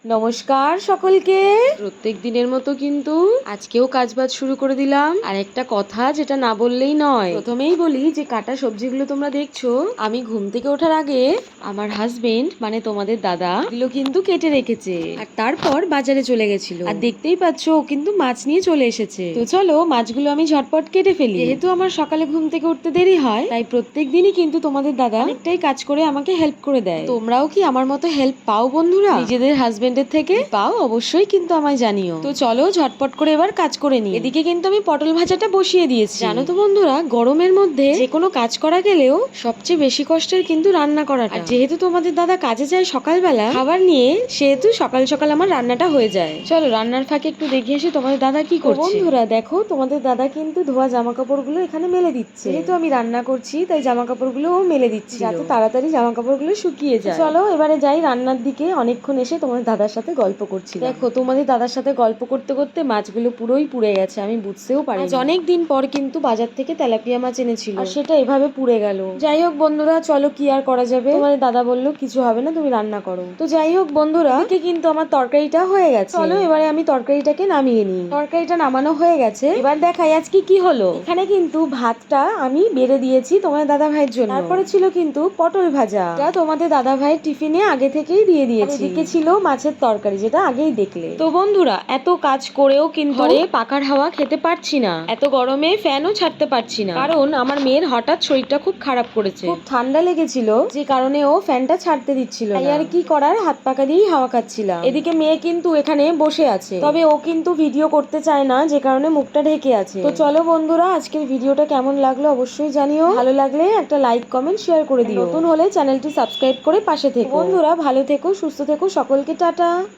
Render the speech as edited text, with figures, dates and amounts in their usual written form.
নমস্কার সকলকে। প্রত্যেক দিনের মতো কিন্তু আজকেও কাজবাজ শুরু করে দিলাম। আর একটা কথা যেটা না বললেই নয়, প্রথমেই বলি যে কাটা সবজিগুলো তোমরা দেখছো, আমি ঘুম থেকে ওঠার আগে আমার হাজবেন্ড মানে তোমাদের দাদা এগুলো কিন্তু কেটে রেখেছে, আর তারপর বাজারে চলে গেছিল। আর দেখতেই পাচ্ছ ও কিন্তু মাছ নিয়ে চলে এসেছে। তো চলো মাছগুলো আমি ঝটপট কেটে ফেলি। যেহেতু আমার সকালে ঘুম থেকে উঠতে দেরি হয়, তাই প্রত্যেক দিনই কিন্তু তোমাদের দাদা অনেকটাই কাজ করে আমাকে হেল্প করে দেয়। তোমরাও কি আমার মতো হেল্প পাও বন্ধুরা? নিজেদের হাজবেন্ডের থেকে পাও অবশ্যই কিন্তু আমায় জানিও। তো চলো ঝটপট করে এবার কাজ করে নিই। এদিকে কিন্তু আমি পটল ভাজাটা বসিয়ে দিয়েছি। জানো তো বন্ধুরা, গরমের মধ্যে যে কোনো কাজ করা গেলেও সবচেয়ে বেশি কষ্টের কিন্তু রান্না করাটা। আর যেহেতু তোমাদের দাদা কাজে যায় সকালবেলা খাবার নিয়ে, সেহেতু সকাল সকাল আমার রান্নাটা হয়ে যায়। চলো রান্নার ফাঁকে একটু দেখে এসে তোমাদের দাদা কি করছে। বন্ধুরা দেখো, তোমাদের দাদা কিন্তু ধোয়া জামা কাপড়গুলো এখানে মেলে দিচ্ছে। যেহেতু আমি রান্না করছি তাই জামা কাপড়গুলো ও মেলে দিচ্ছি, যাতে তাড়াতাড়ি জামা কাপড়গুলো শুকিয়ে যায়। চলো এবারে যাই রান্নার দিকে। অনেকক্ষণ এসে তোমাদের দাদার সাথে গল্প করছি। দেখো তোমাদের দাদার সাথে গল্প করতে করতে মাছগুলো পুরোই পুড়ে গেছে, আমি বুঝতেও পারি। আজ অনেক দিন পর কিন্তু বাজার থেকে তেলাপিয়া মাছ এনেছিল, আর সেটা এভাবে পুড়ে গেল। যাই হোক বন্ধুরা, চলো কি আর করা যাবে। তোমাদের দাদা বললো কিছু হবে না, তুমি রান্না করো। তো যাই হোক বন্ধুরা, এদিকে কিন্তু আমার তরকারিটা হয়ে গেছে। চলো এবারে আমি তরকারিটাকে নামিয়ে নিই। তরকারিটা নামানো হয়ে গেছে, এবার দেখাই আজকে কি হলো। এখানে কিন্তু ভাতটা আমি বেড়ে দিয়েছি তোমাদের দাদা ভাইয়ের জন্য। তারপরে ছিল কিন্তু পটল ভাজা, যা তোমাদের দাদা ভাইয়ের টিফিনে আগে থেকেই দিয়ে দিয়েছি। এদিকে ছিল মাছের তরকারি, যেটা আগেই দেখলে। তো বন্ধুরা, এত কাজ করেও কিন্তু ঘরে পাখার হাওয়া খেতে পারছি না। এত গরমে ফ্যানও ছাড়তে পারছি না, কারণ আমার মেয়ের হঠাৎ শরীরটা খুব খারাপ করেছে। খুব ঠান্ডা লেগেছিল, যে কারণে ও ফ্যানটা ছাড়তে দিচ্ছিল না। তাই আর কি করার, হাত পাকা দিয়েই হাওয়া খাচ্ছিলাম। এদিকে মেয়ে কিন্তু এখানে বসে আছে, তবে ও কিন্তু ভিডিও করতে চায় না, যে কারণে মুখটা ঢেকে আছে। তো চলো বন্ধুরা, আজকের ভিডিওটা কেমন লাগলো অবশ্যই জানিও। ভালো লাগলে একটা লাইক কমেন্ট শেয়ার করে দিও। নতুন হলে চ্যানেলটি সাবস্ক্রাইব করে পাশে থেকো। বন্ধুরা ভালো থেকো, সুস্থ থেকো, সকলকে টাটা।